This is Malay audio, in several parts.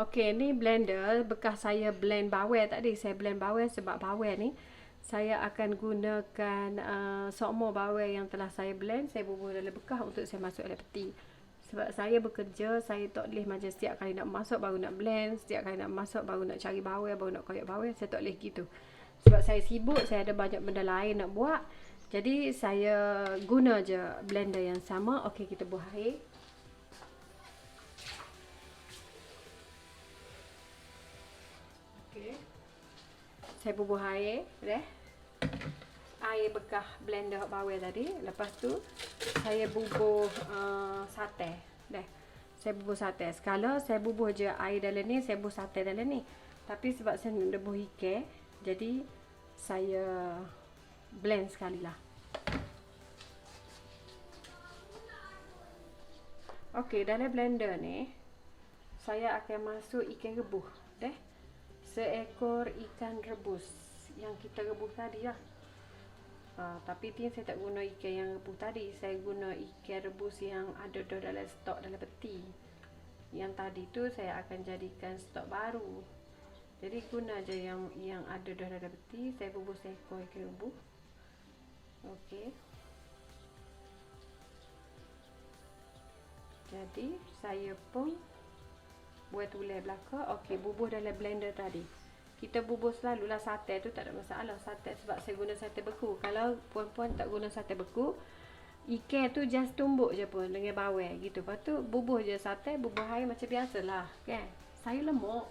Okey, ni blender bekas saya blend bawang tadi. Saya blend bawang sebab bawang ni saya akan gunakan sokmo bawang yang telah saya blend. Saya bubuh dalam bekas untuk saya masuk dalam peti. Sebab saya bekerja, saya tak boleh macam setiap kali nak masuk baru nak blend, setiap kali nak masuk baru nak cari bawang, baru nak koyak bawang. Saya tak boleh gitu. Sebab saya sibuk, saya ada banyak benda lain nak buat. Jadi saya guna je blender yang sama. Okey, kita buah air. Saya bubuh air, air bekas blender bawang tadi. Lepas tu saya bubuh sate, Saya bubuh sate. Sekala saya bubuh je air dalam ni, saya bubuh sate dalam ni. Tapi sebab saya nak bubuh ikan, jadi saya blend sekali lah. Okey, dalam blender ni saya akan masuk ikan rebus, seekor ikan rebus yang kita rebus tadi lah. Tapi ni saya tak guna ikan yang rebus tadi. Saya guna ikan rebus yang ada dalam stok dalam peti. Yang tadi tu saya akan jadikan stok baru. Jadi guna je yang ada dalam peti. Saya rebus seekor ikan rebus. Okey. Jadi saya pun buat tulis belakang. Okey, bubuh dalam blender tadi. Kita bubuh selalulah sate tu, tak ada masalah. Sate sebab saya guna sate beku. Kalau puan-puan tak guna sate beku, ikan tu just tumbuk je pun dengan bawang gitu. Lepas tu bubuh je sate, bubuh air macam biasalah, kan? Saya lemuk.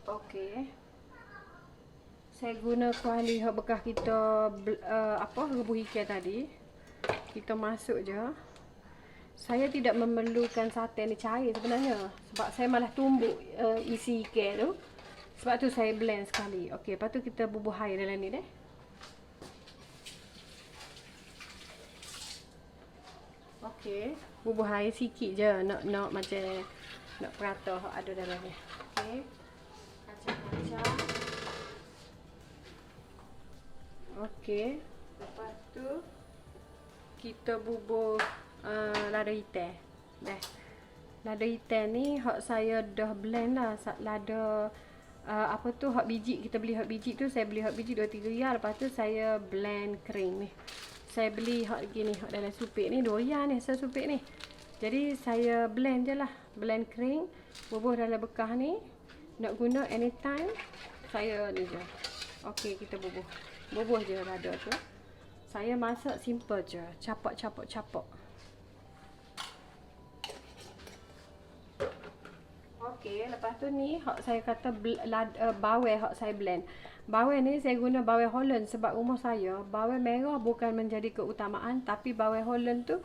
Okey. Saya guna kuali bekas kita rebus ikan tadi. Kita masuk je. Saya tidak memerlukan sate ni cair sebenarnya. Sebab saya malah tumbuk isi ikan tu. Sebab tu saya blend sekali. Okey, lepas tu kita bubuh air dalam ni Okey, bubuh air sikit je. Nak macam nak perata ada dalam ni. Okey. Kacang-kacang. Okey, lepas tu kita bubuh lada hitam. Lada hitam ni hak saya dah blend lah. Lada hak biji, kita beli hak biji tu, saya beli hak biji 2-3 riyal. Lepas tu saya blend kering ni. Saya beli hak gini, hak dalam supik ni 2 riyal ni, supik ni. Jadi saya blend je lah, blend kering, bubuh dalam bekas ni. Nak guna anytime, saya ni je. Okey, kita bubuh je lada tu. Saya masak simple je, capok. Okey, lepas tu ni hak saya kata bawang hak saya blend. Bawang ni saya guna bawang Holland sebab rumah saya bawang merah bukan menjadi keutamaan, tapi bawang Holland tu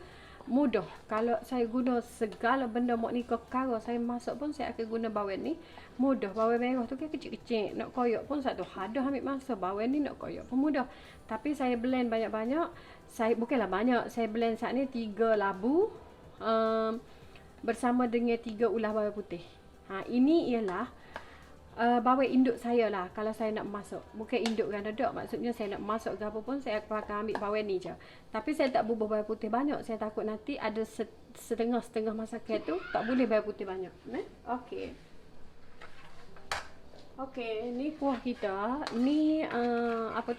mudah. Kalau saya guna segala benda mak ni kekara saya masak pun saya akan guna bawang ni. Mudah. Bawang merah tu kan kecil-kecil. Nak koyak pun satu hadah ambil masa. Bawang ni nak koyak pun mudah. Tapi saya blend banyak-banyak. Saya bukanlah banyak. Saya blend saat ni 3 labu bersama dengan 3 ulas bawang putih. Ini ialah bawang induk saya lah kalau saya nak masak. Bukan induk kan dadak. Maksudnya saya nak masak ke apa pun saya akan ambil bawang ni je. Tapi saya tak bubuh bawang putih banyak. Saya takut nanti ada setengah masakan tu tak boleh bawang putih banyak. Okey. Okey, ni kuah kita. Ni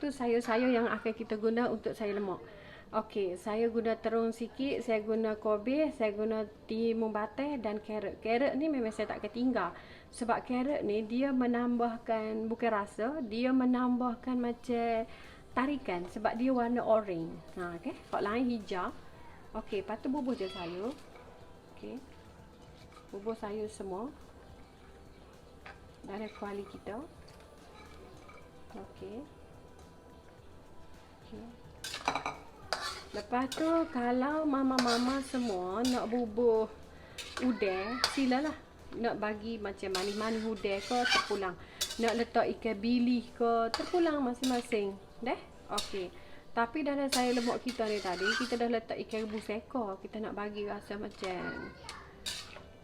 sayur-sayur yang akan kita guna untuk sayur lemak. Okey, saya guna terung sikit, saya guna kobe, saya guna timun batang dan carrot. Carrot ni memang saya tak ketinggal. Sebab carrot ni dia menambahkan bukan rasa, dia menambahkan macam tarikan sebab dia warna orange. Okey, hak lain hijau. Okey, lepas tu bubuh je sayur. Okey. Bubuh sayur semua. Dari kuali kita. Okey. Lepas tu kalau mama-mama semua nak bubuh udang, silalah. Nak bagi macam manis-manis udang ke terpulang. Nak letak ikan bilis ke terpulang masing-masing. Okey. Tapi dalam sayur lemak kita ni tadi, kita dah letak ikan rebus ekor. Kita nak bagi rasa macam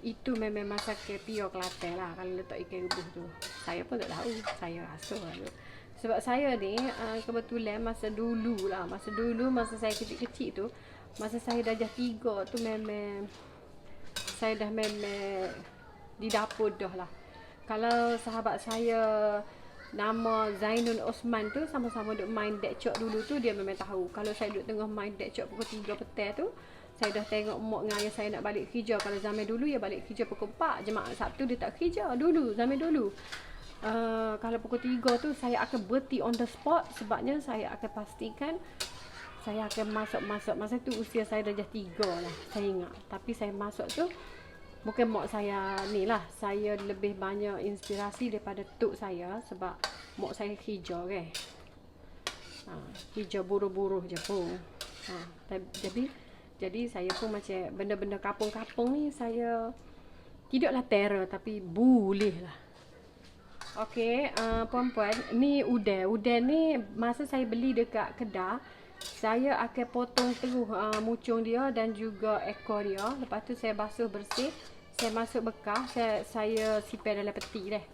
itu memang masakan pure Kelantan lah kalau letak ikan rebus tu. Saya pun tak tahu, saya rasa lah. Sebab saya ni kebetulan masa dulu masa saya kecil-kecil tu, masa saya darjah 3 tu memang saya dah memang di dapur dah lah. Kalau sahabat saya nama Zainul Osman tu sama-sama duk main dekcok dulu tu, dia memang tahu. Kalau saya duk tengah main dekcok pukul 3 petang tu, saya dah tengok mak dengan ayah saya nak balik kerja. Kalau zaman dulu ya balik kerja pukul 4, jemaah Sabtu dia tak kerja dulu, zaman dulu. Kalau pukul 3 tu saya akan berhenti on the spot, sebabnya saya akan pastikan saya akan masuk. Masa tu usia saya darjah 3 lah, saya ingat. Tapi saya masuk tu bukan mak saya ni lah, saya lebih banyak inspirasi daripada tok saya, sebab mak saya hijau kan. Hijau buruh-buruh je pun. Jadi saya pun macam benda-benda kampung-kampung ni saya tidaklah terror, tapi boleh lah. Okey, puan-puan, ni udang. Udang ni masa saya beli dekat Kedah, saya akan potong terus mucung dia dan juga ekor dia. Lepas tu saya basuh bersih, saya masuk bekas, saya sipir dalam peti dah.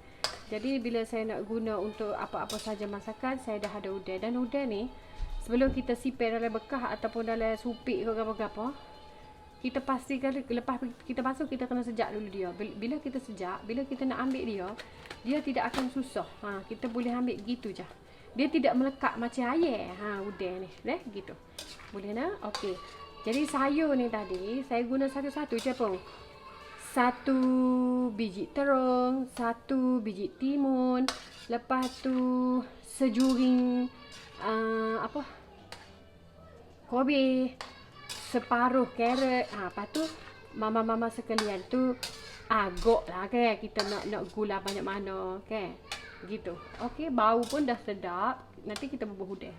Jadi bila saya nak guna untuk apa-apa saja masakan, saya dah ada udang. Dan udang ni sebelum kita sipir dalam bekas ataupun dalam supik ke apa-apa, kita pastikan lepas kita basuh, kita kena sejak dulu dia. Bila kita sejak, bila kita nak ambil dia tidak akan susah. Kita boleh ambil gitu je. Dia tidak melekat macam air. Udang ni. Gitu. Boleh nak? Okey. Jadi sayur ni tadi, saya guna satu-satu je pun. 1 biji terung, 1 biji timun, lepas tu sejuring kobe, separuh carrot. Lepas tu mama-mama sekalian tu agak lah kan, kita nak gula banyak mana kan, gitu. Okey, bau pun dah sedap. Nanti kita bubuh udang.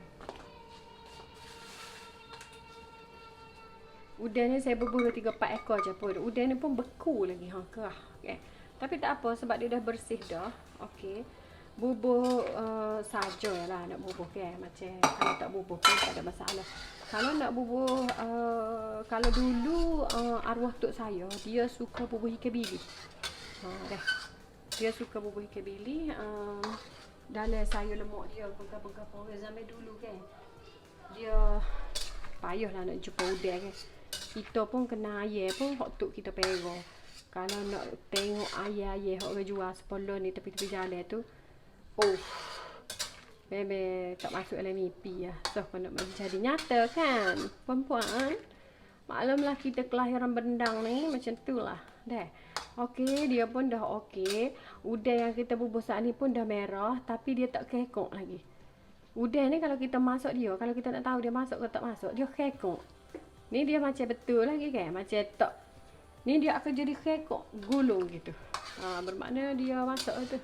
Udang ni saya bubuh 3-4 ekor je pun. Udang ni pun beku lagi kerah kan. Tapi tak apa sebab dia dah bersih dah. Okey, bubuh sajalah nak bubuh kan. Macam kalau tak bubuh pun tak ada masalah. Kalau nak bubuh, kalau dulu arwah tok saya, dia suka bubuh ikan bili. Dia suka bubuh ikan bili. Dalam sayur lemak dia, bekas-bekas orang zaman dulu kan. Dia payahlah nak jumpa udang kan. Kita pun kena ayah pun hak tok kita perah. Kalau nak tengok ayah-ayah hak orang jual sepuluh ni tepi-tepi jalan tu, memang tak masuk dalam mimpi lah. So, kalau nak jadi nyata kan, perempuan. Maklumlah kita kelahiran bendang ni macam tu lah. Dah. Okey, dia pun dah okey. Udang yang kita bubuh saat ni pun dah merah, tapi dia tak kekok lagi. Udang ni kalau kita masak dia, kalau kita nak tahu dia masak ke tak masak, dia kekok. Ni dia macam betul lagi kan, macam tak. Ni dia akan jadi kekok, gulung gitu. Bermakna dia masak tu.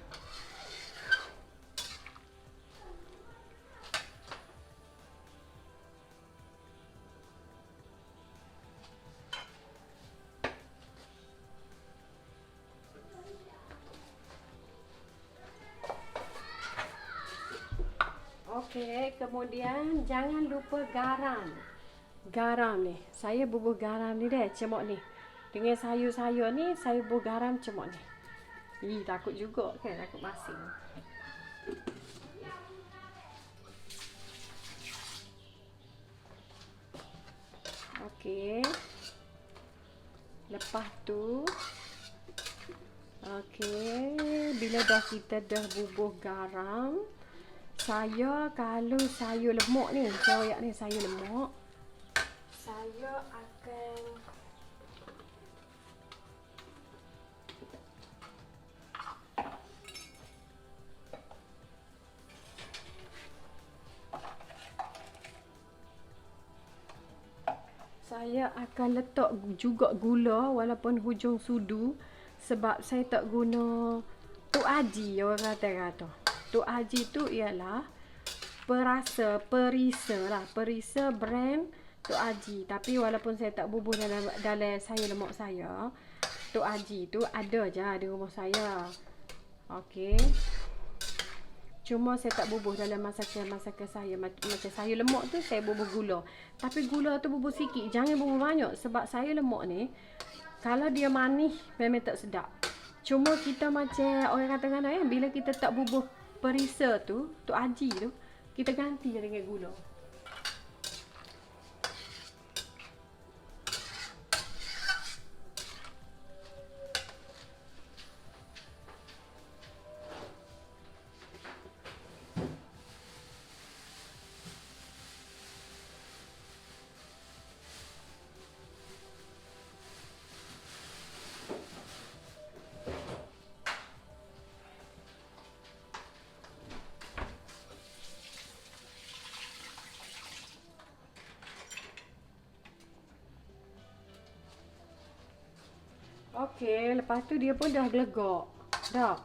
Okey, kemudian jangan lupa garam. Garam ni, saya bubuh garam ni dah, cemok ni. Dengan sayur-sayur ni, saya bubuh garam cemok ni. Takut juga kan, takut masing. Okey. Lepas tu, okey, bila dah kita dah bubuh garam, kalau sayur lemak ni, sayur lemak, saya akan letak juga gula walaupun hujung sudu, sebab saya tak guna Tok Haji orang kata. Tok Haji tu ialah perisa brand Tok Haji. Tapi walaupun saya tak bubuh dalam sayur lemak saya, Tok Haji tu ada je di rumah saya. Okey. Cuma saya tak bubuh dalam masakan saya. Macam sayur lemak tu saya bubuh gula. Tapi gula tu bubuh sikit, jangan bubuh banyak. Sebab sayur lemak ni, kalau dia manis memang tak sedap. Cuma kita macam orang kata bila kita tak bubuh perisa tu, Tok Haji tu, kita ganti je dengan gula. Okey, lepas tu dia pun dah gelegak. Dah.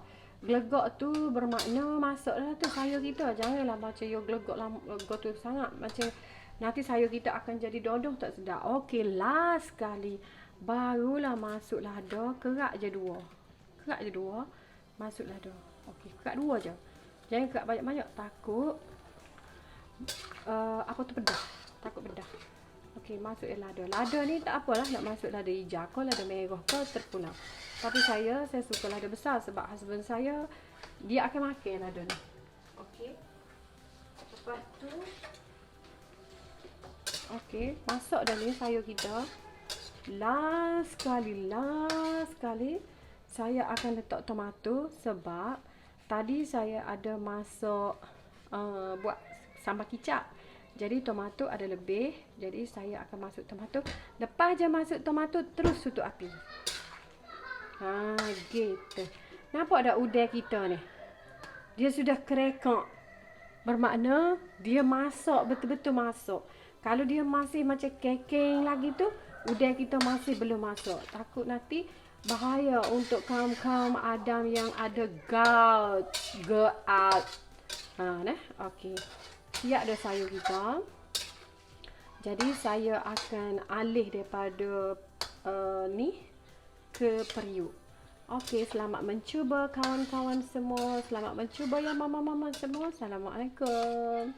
Gelegak tu bermakna masuklah tu sayur kita. Janganlah macam you gelegak tu sangat. Macam nanti sayur kita akan jadi dodong tak sedap. Okey, last sekali. Barulah masuk lada. Kerak je 2. Kerak je 2. Masuk lada. Okey, kerak 2 je. Jangan kerak banyak-banyak. Takut apa tu pedah. Takut pedah. Okey, masuk lada. Lada ni tak apalah nak masuk lada hijau ke lada merah ke terpulang. Tapi saya suka lada besar sebab husband saya dia akan makan lada ni. Okey. Lepas tu okey, masuk dah ni sayur kita. Last sekali saya akan letak tomato sebab tadi saya ada masak buat sambal kicap. Jadi tomato ada lebih. Jadi saya akan masuk tomato. Lepas je masuk tomato, terus tutup api. Ha, gitu. Nampak tak udang kita ni? Dia sudah kerekak. Bermakna dia masak, betul-betul masak. Kalau dia masih macam kekeng lagi tu, udang kita masih belum masak. Takut nanti bahaya untuk kaum-kaum Adam yang ada gout. Ha, nah. Okey. Siap dah sayur kita. Jadi saya akan alih daripada ni ke periuk. Okey, selamat mencuba kawan-kawan semua. Selamat mencuba ya mama-mama semua. Assalamualaikum.